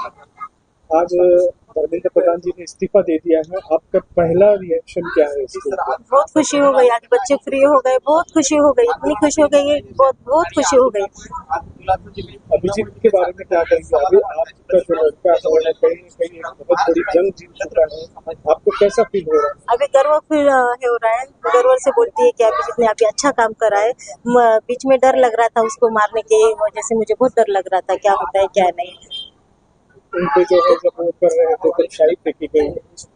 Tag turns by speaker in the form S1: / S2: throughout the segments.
S1: आज धर्मेंद्र प्रधान जी ने इस्तीफा दे दिया है, आपका पहला रिएक्शन क्या है इसके ऊपर?
S2: बहुत खुशी हो गई, आज बच्चे फ्री हो गए, बहुत खुशी हो गई, इतनी खुशी हो गई, बहुत खुशी हो गई।
S1: अभिजीत के बारे में क्या कहेंगे? अभी आपका जो लड़का है कहीं न कहीं एक बहुत बड़ी जंग जीत चुका है, आपको कैसा फील हो रहा है?
S2: अभी गर्व फील हो रहा है, गर्व से बोलती है कि अभिजीत ने अभी अच्छा काम करा है। बीच में डर लग रहा था उसको मारने के वजह से, मुझे बहुत डर लग रहा था क्या होता है क्या नहीं।
S1: उनको जो है जब वो कर रहे थे तो शाही फेंकी गई,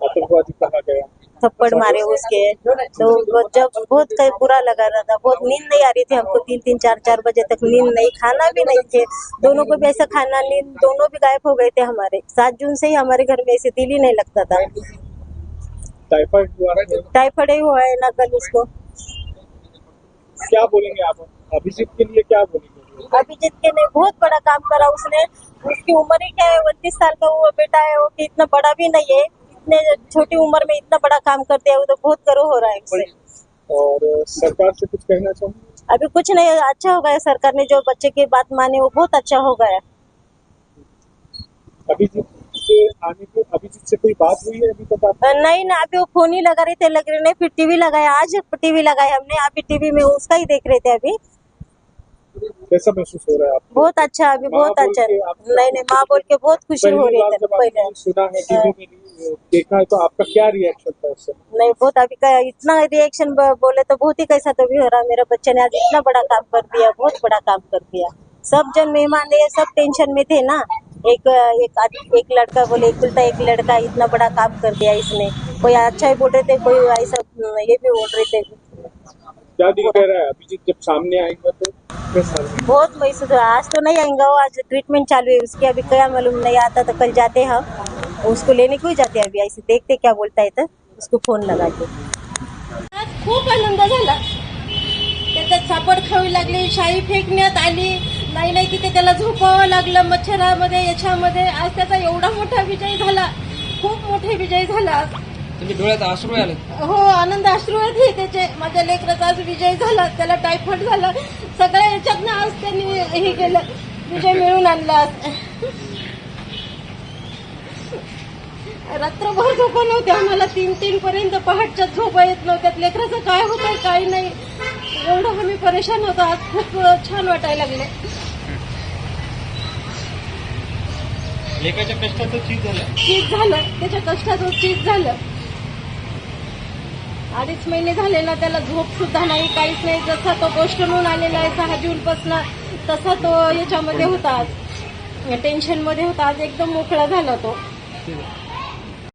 S1: आतंकवादी कहा गया,
S2: थप्पड़ मारे उसके, तो जब बहुत बुरा लगा रहा था, बहुत नींद नहीं आ रही थी हमको, 3-3, 4-4 बजे तक नींद नहीं, खाना भी नहीं थे दोनों को भी, ऐसा खाना नींद दोनों भी गायब हो गए थे हमारे। 7 जून से ही हमारे घर में ऐसे दिल ही नहीं लगता था।
S1: टाइफाइड
S2: ही हुआ है ना कल उसको।
S1: क्या बोलेंगे आप अभिजीत के लिए, क्या बोलेंगे?
S2: अभिजीत के ने बहुत बड़ा काम करा उसने, उसकी उम्र ही क्या है, 29 साल का वो बेटा है, वो इतना बड़ा भी नहीं है, इतने छोटी उम्र में इतना बड़ा काम कर दिया, वो तो बहुत गर्व हो रहा है उससे।
S1: और सरकार से कुछ कहना चाहूँगी?
S2: अभी कुछ नहीं, अच्छा हो गया, सरकार ने जो बच्चे की बात मानी वो बहुत अच्छा हो गया।
S1: अभिजीत से कोई बात हुई है अभी तक आपको?
S2: नहीं ना, अभी वो फोन ही लगा रहे थे, लग रहे नहीं, फिर टीवी लगाया, आज टीवी लगाया हमने, अभी टीवी में उसका ही देख रहे थे। अभी
S1: कैसा महसूस हो रहा है आपको?
S2: बहुत अच्छा, अभी बहुत अच्छा। नहीं, माँ बोल के बहुत खुशी हो रही थी।
S1: पहले सुना है, टीवी में देखा है, तो आपका क्या रिएक्शन था उस समय?
S2: नहीं, बहुत अभी का इतना रिएक्शन बोले तो बहुत ही कैसा तो भी हो रहा, मेरा बच्चे ने आज इतना बड़ा काम कर दिया, बहुत बड़ा काम कर दिया। सब जन मेहमान है, सब टेंशन में थे ना, एक लड़का बोले एक लड़का, इतना बड़ा काम कर दिया इसने। कोई अच्छा ही बोल रहे थे, कोई ऐसा ये भी बोल रहे थे।
S1: क्या दिल कह रहा है अभिजीत जब सामने आएगा तो कैसा?
S2: बहुत महसूस, आज तो नहीं आएगा वो, आज ट्रीटमेंट चालू है उसकी, अभी क्या मालूम, नहीं आता तो कल जाते हम उसको लेने क्यों जाते, अभी ऐसे देखते क्या बोलता है, तो उसको फोन लगा के।
S3: आज खूप आनंद झाला, त्याच्यात सापड खावी लागली, शाई फेकण्यात आली, नाही तिथे त्याला झोपावं लागलं मच्छरामध्ये, याच्यामध्ये। आज त्याचा एवढा मोठा विजय झाला, खूप मोठे विजय झाला।
S4: तुमच्या डोळ्यात अश्रू आले?
S3: हो, आनंद अश्रू आहेत त्याचे। माझ्या लेकराचा आज विजय झाला, त्याला टायफॉइड झाला, सगळ्या याच्यातनं आज त्यांनी हे केलं, विजय मिळवून आणला। रात्रभर झोपा नव्हत्या आम्हाला, 3-3 पर्यंत पहाटच्या झोपा येत नव्हत्या, लेकराचं काय होतंय काय नाही, एवढं आम्ही परेशान होतो। आज खूप छान वाटायला लागले।
S4: लेकाच्या कष्टाचं चीज
S3: झालं, त्याच्या कष्टाचं चीज झालं। 2.5 महिने झाले ना, त्याला झोप सुद्धा नाही, काहीच नाही, जसा तो पोस्टमधून आलेला आहे 6 जून पासून, तसा तो याच्यामध्ये होता, आज टेन्शन मध्ये होता, आज एकदम मोकळा झाला तो।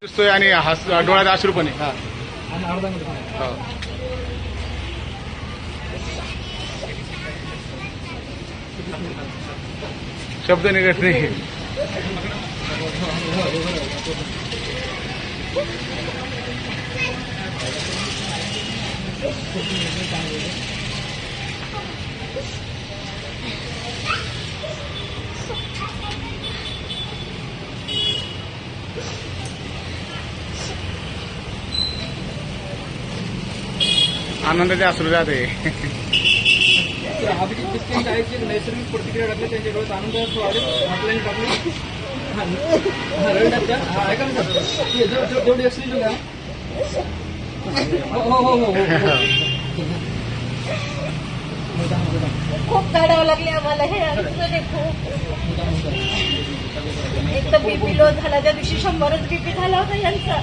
S5: दिसतोय आणि डोळ्यात अश्रू पण आहे। शब्द निघत नाही। आनंदाचे अश्रू जाते।
S4: नैसर्गिक प्रतिक्रिया टाकल्या, त्यांच्या डोळ्यात आनंद आले, ऐका ना जेवढी असली तुला।
S3: खूप काढावं लागले आम्हाला हे, खूप। एक तर बीपी लो झाला, त्या दिवशी 100च बीपी झाला होता यांचा।